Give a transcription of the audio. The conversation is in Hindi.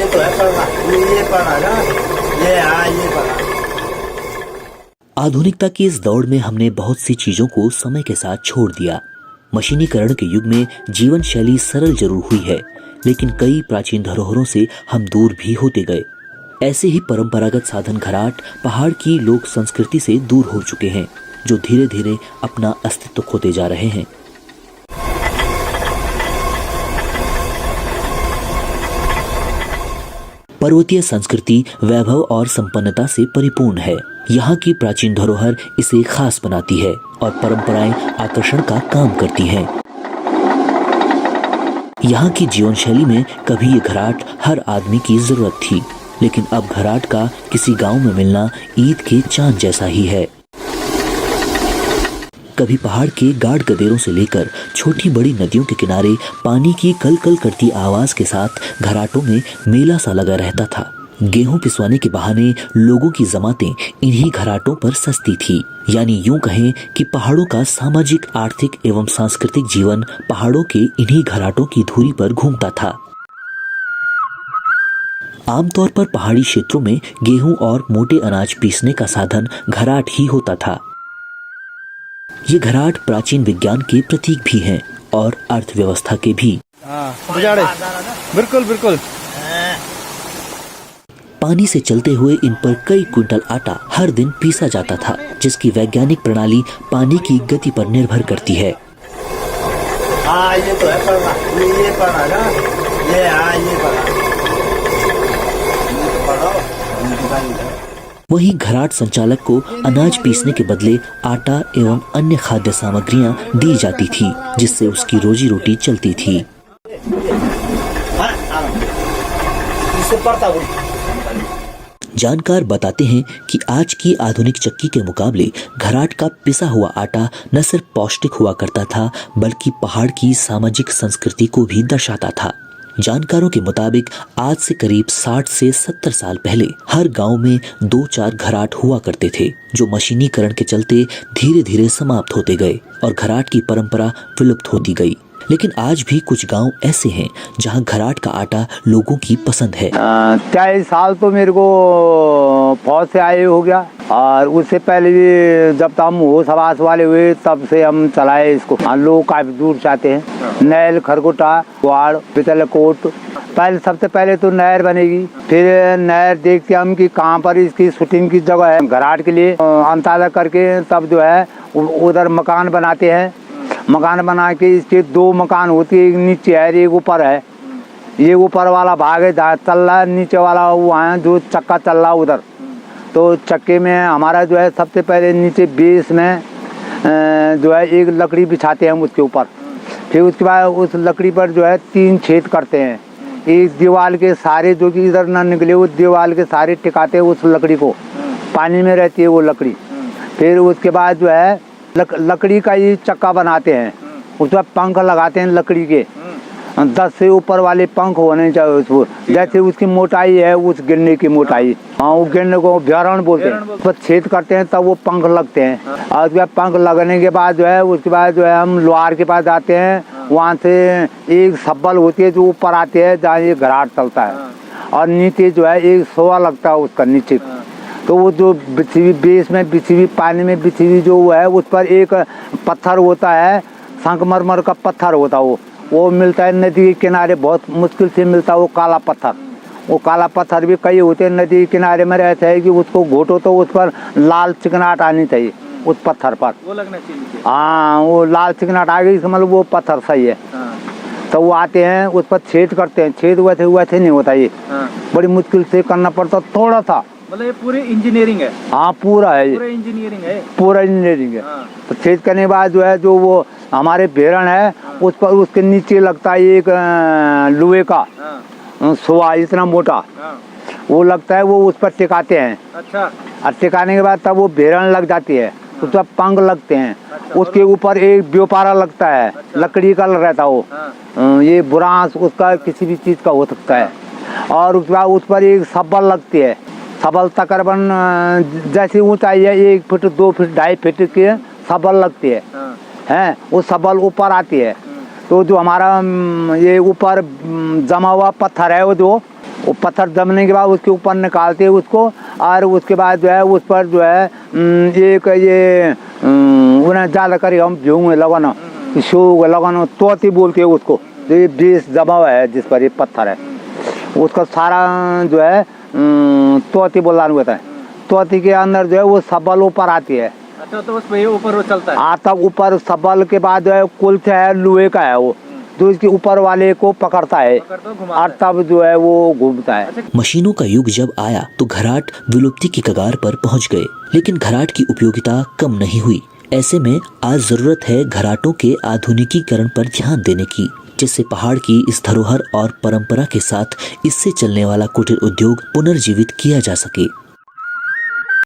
ये तो है पढ़ना, ये पढ़ा ना, ये पढ़ा। आधुनिकता की इस दौड़ में हमने बहुत सी चीजों को समय के साथ छोड़ दिया। मशीनीकरण के युग में जीवन शैली सरल जरूर हुई है, लेकिन कई प्राचीन धरोहरों से हम दूर भी होते गए। ऐसे ही परंपरागत साधन घराट पहाड़ की लोक संस्कृति से दूर हो चुके हैं, जो धीरे धीरे अपना अस्तित्व खोते जा रहे हैं। पर्वतीय संस्कृति वैभव और संपन्नता से परिपूर्ण है। यहाँ की प्राचीन धरोहर इसे खास बनाती है और परंपराएं आकर्षण का काम करती हैं। यहाँ की जीवन शैली में कभी ये घराट हर आदमी की जरूरत थी, लेकिन अब घराट का किसी गांव में मिलना ईद के चांद जैसा ही है। कभी पहाड़ के गाढ़ गदेरों से लेकर छोटी बड़ी नदियों के किनारे पानी की कल कल करती आवाज के साथ घराटों में मेला सा लगा रहता था। गेहूं पिसवाने के बहाने लोगों की जमातें इन्हीं घराटों पर सस्ती थी। यानी यूं कहें कि पहाड़ों का सामाजिक, आर्थिक एवं सांस्कृतिक जीवन पहाड़ों के इन्हीं घराटों की धुरी पर घूमता था। आमतौर पर पहाड़ी क्षेत्रों में गेहूं और मोटे अनाज पीसने का साधन घराट ही होता था। ये घराट प्राचीन विज्ञान के प्रतीक भी हैं और अर्थव्यवस्था के भी। बिल्कुल बिल्कुल। पानी से चलते हुए इन पर कई क्विंटल आटा हर दिन पीसा जाता था, जिसकी वैज्ञानिक प्रणाली पानी की गति पर निर्भर करती है। ये तो है पढ़ना, ये पढ़ा ना, ये पढ़ा। वहीं घराट संचालक को अनाज पीसने के बदले आटा एवं अन्य खाद्य सामग्रियां दी जाती थी, जिससे उसकी रोजी रोटी चलती थी। जानकार बताते हैं कि आज की आधुनिक चक्की के मुकाबले घराट का पिसा हुआ आटा न सिर्फ पौष्टिक हुआ करता था, बल्कि पहाड़ की सामाजिक संस्कृति को भी दर्शाता था। जानकारों के मुताबिक आज से करीब 60 से 70 साल पहले हर गांव में 2-4 घराट हुआ करते थे, जो मशीनीकरण के चलते धीरे धीरे समाप्त होते गए और घराट की परंपरा विलुप्त होती गई। लेकिन आज भी कुछ गांव ऐसे हैं जहां घराट का आटा लोगों की पसंद है। 23 साल तो मेरे को फौज से आए हो गया, और उससे पहले भी जब हम होश हवास वाले हुए तब से हम चलाए इसको। लोग काफी दूर चाहते हैं। नहर, खरगोटा, वाड़, पितलकोट। पहले सबसे पहले तो नहर बनेगी, फिर नहर देखते हम कि कहाँ पर इसकी शूटिंग की जगह है। घराट के लिए अंदाजा करके तब जो है उधर मकान बनाते हैं। मकान बना के इसके 2 मकान होती है, एक नीचे है एक ऊपर है। ये ऊपर वाला भाग है चल रहा है, नीचे वाला वहाँ जो चक्का चल रहा उधर। तो चक्के में हमारा जो है सबसे पहले नीचे बेस में जो है एक लकड़ी बिछाते हैं हम उसके ऊपर। फिर उसके बाद उस लकड़ी पर जो है 3 छेद करते हैं। एक दीवार के सारे जो कि इधर ना निकले, वो दीवार के सारे टिकाते हैं उस लकड़ी को। पानी में रहती है वो लकड़ी। फिर उसके बाद जो है लकड़ी का ये चक्का बनाते हैं, उसमें पंख लगाते हैं लकड़ी के। 10 से ऊपर वाले पंख होने चाहिए उसको। जैसे उसकी मोटाई है उस गिरने की मोटाई, हाँ वो गिरने को भ्यारण बोलते हैं। उस पर छेद करते हैं तब वो पंख लगते हैं। और उसके बाद पंख लगने के बाद जो है उसके बाद जो है हम लोहार के पास जाते हैं। वहाँ से एक सब्बल होती है जो ऊपर आती है जहाँ ये घराट चलता है, और नीचे जो है एक सोआ लगता है उसका नीचे। तो वो जो बिछी हुई बेस में बिछी हुई पानी में बिछी हुई जो है उस पर एक पत्थर होता है, संगमरमर का पत्थर होता है। वो मिलता है नदी के किनारे, बहुत मुश्किल से मिलता है वो काला पत्थर। वो काला पत्थर भी कई होते हैं नदी के किनारे में रहते हैं कि उसको घोटो तो उस पर लाल चिकनाहट आनी चाहिए उस पत्थर पर। वो लगना चाहिए। हाँ, वो लाल चिकनाहट आ गई मतलब वो पत्थर सही है। तो वो आते हैं उस पर छेद करते हैं। छेद वैसे नहीं होता, ये बड़ी मुश्किल से करना पड़ता थोड़ा सा। मतलब ये पूरी इंजीनियरिंग है। हाँ पूरा है, पूरा इंजीनियरिंग है। पूरा इंजीनियरिंग है। तो छेद करने के बाद जो है जो वो हमारे भेड़न है उस पर उसके नीचे लगता है एक लोहे का सोआ इतना मोटा, वो लगता है, वो उस पर टिकाते हैं। अच्छा। और टिकाने के बाद तब वो भेड़न लग जाती है, उस पर पंख लगते हैं। उसके ऊपर एक व्योपारा लगता है, लकड़ी का रहता वो, ये बुरांस उसका किसी भी चीज़ का हो सकता है। और उसके बाद उस पर एक सब्बल लगती है। सबल तकरीबन जैसी ऊंचाई है 1 फीट 2 फीट 2.5 फीट की सबल लगती है। हैं वो सबल ऊपर आती है। तो जो हमारा ये ऊपर जमा हुआ पत्थर है वो जो वो पत्थर जमने के बाद उसके ऊपर निकालते हैं उसको, और उसके बाद जो है उस पर जो है एक ये उन्हें ज़्यादा करी हम झूम लगाना, शो लगाना, तोती बोलते हैं उसको, जो ये बीस जमा हुआ है जिस पर ये पत्थर है, उसका सारा जो है तोती बोलाना होता है। तोती के अंदर जो है वो सबल ऊपर आती है। अच्छा, तो उस पे ऊपर वो चलता है। आता ऊपर सबल के बाद जो है कुल्थ है, लोहे का है वो, जो इसके ऊपर वाले को पकड़ता है और तब जो है वो घूमता है। मशीनों का युग जब आया तो घराट विलुप्ति की कगार पर पहुंच गए, लेकिन घराट की उपयोगिता कम नहीं हुई। ऐसे में आज जरूरत है घराटों के आधुनिकीकरण पर ध्यान देने की, जिससे पहाड़ की इस धरोहर और परंपरा के साथ इससे चलने वाला कुटीर उद्योग पुनर्जीवित किया जा सके।